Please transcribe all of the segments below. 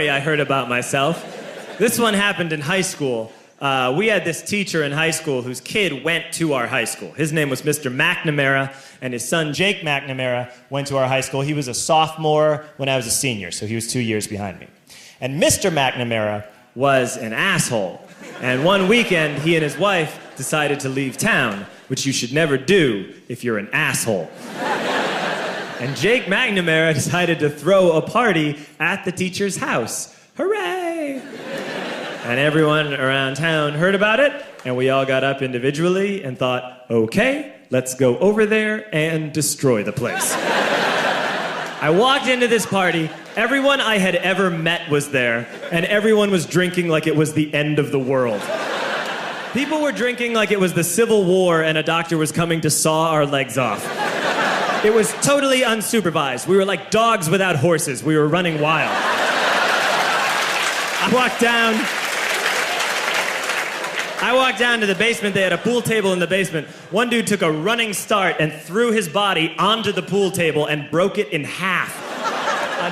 story I heard about myself. This one happened in high school. We had this teacher in high school whose kid went to our high school. His name was Mr. McNamara, and his son, Jake McNamara, went to our high school. He was a sophomore when I was a senior, so he was 2 years behind me. And Mr. McNamara was an asshole. And one weekend, he and his wife decided to leave town, which you should never do if you're an asshole. And Jake McNamara decided to throw a party at the teacher's house. Hooray! And everyone around town heard about it, and we all got up individually and thought, okay, let's go over there and destroy the place. I walked into this party, everyone I had ever met was there, and everyone was drinking like it was the end of the world. People were drinking like it was the Civil War and a doctor was coming to saw our legs off. It was totally unsupervised. We were like dogs without horses. We were running wild. I walked down to the basement. They had a pool table in the basement. One dude took a running start and threw his body onto the pool table and broke it in half.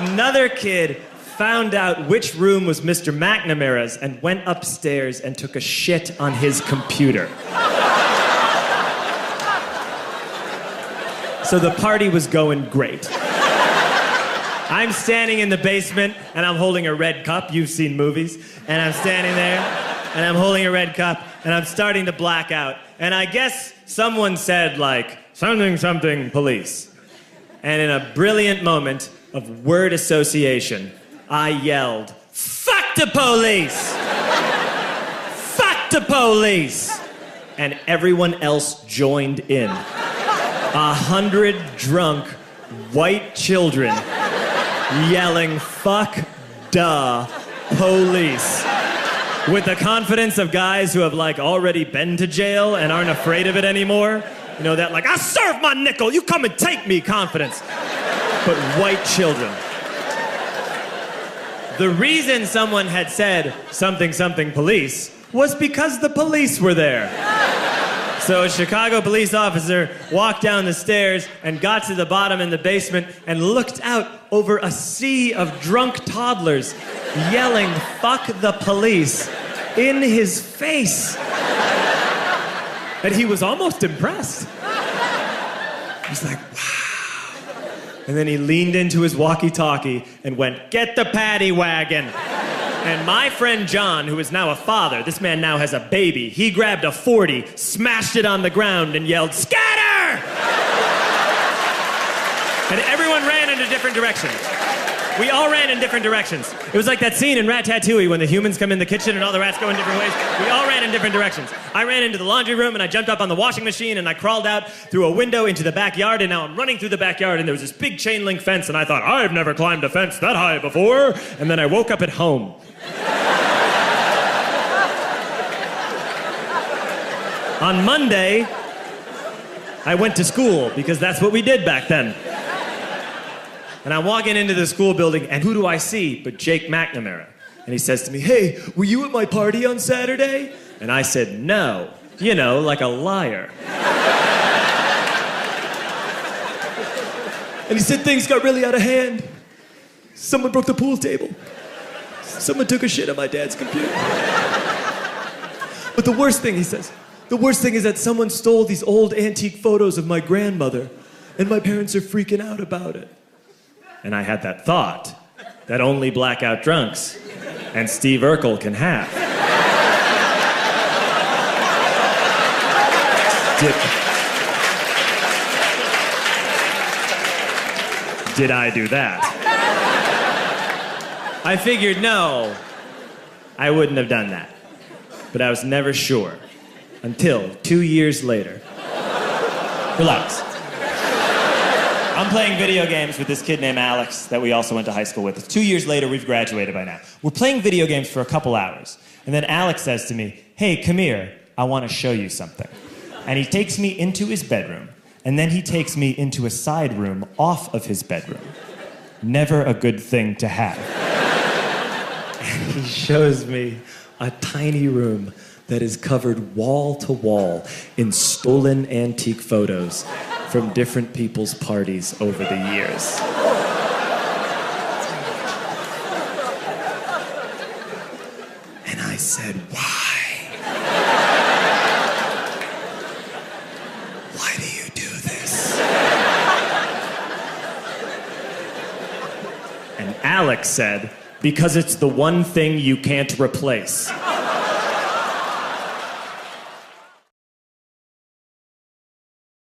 Another kid found out which room was Mr. McNamara's and went upstairs and took a shit on his computer. So the party was going great. I'm standing in the basement and I'm holding a red cup. You've seen movies. And I'm standing there and I'm holding a red cup and I'm starting to black out. And I guess someone said like, something, something, police. And in a brilliant moment of word association, I yelled, fuck the police! Fuck the police! And everyone else joined in. 100 drunk white children yelling, fuck the police. With the confidence of guys who have like already been to jail and aren't afraid of it anymore. You know, that like, I'll serve my nickel, you come and take me confidence. But white children. The reason someone had said something, something, police was because the police were there. So a Chicago police officer walked down the stairs and got to the bottom in the basement and looked out over a sea of drunk toddlers yelling, fuck the police, in his face. And he was almost impressed. He was like, wow. And then he leaned into his walkie-talkie and went, get the paddy wagon. And my friend John, who is now a father, this man now has a baby, he grabbed a 40, smashed it on the ground, and yelled, scatter! And everyone ran in a different direction. We all ran in different directions. It was like that scene in Ratatouille when the humans come in the kitchen and all the rats go in different ways. We all ran in different directions. I ran into the laundry room and I jumped up on the washing machine and I crawled out through a window into the backyard, and now I'm running through the backyard and there was this big chain link fence and I thought, I've never climbed a fence that high before. And then I woke up at home. On Monday, I went to school because that's what we did back then. And I'm walking into the school building, and who do I see but Jake McNamara? And he says to me, hey, were you at my party on Saturday? And I said, no. You know, like a liar. And he said things got really out of hand. Someone broke the pool table. Someone took a shit on my dad's computer. But the worst thing, he says, the worst thing is that someone stole these old antique photos of my grandmother, and my parents are freaking out about it. And I had that thought that only blackout drunks and Steve Urkel can have. Did I do that? I figured, no, I wouldn't have done that. But I was never sure until 2 years later. Relax. I'm playing video games with this kid named Alex that we also went to high school with. 2 years later, we've graduated by now. We're playing video games for a couple hours. And then Alex says to me, hey, come here, I want to show you something. And he takes me into his bedroom, and then he takes me into a side room off of his bedroom. Never a good thing to have. And he shows me a tiny room that is covered wall to wall in stolen antique photos from different people's parties over the years. I said, why? Why do you do this? And Alex said, because it's the one thing you can't replace.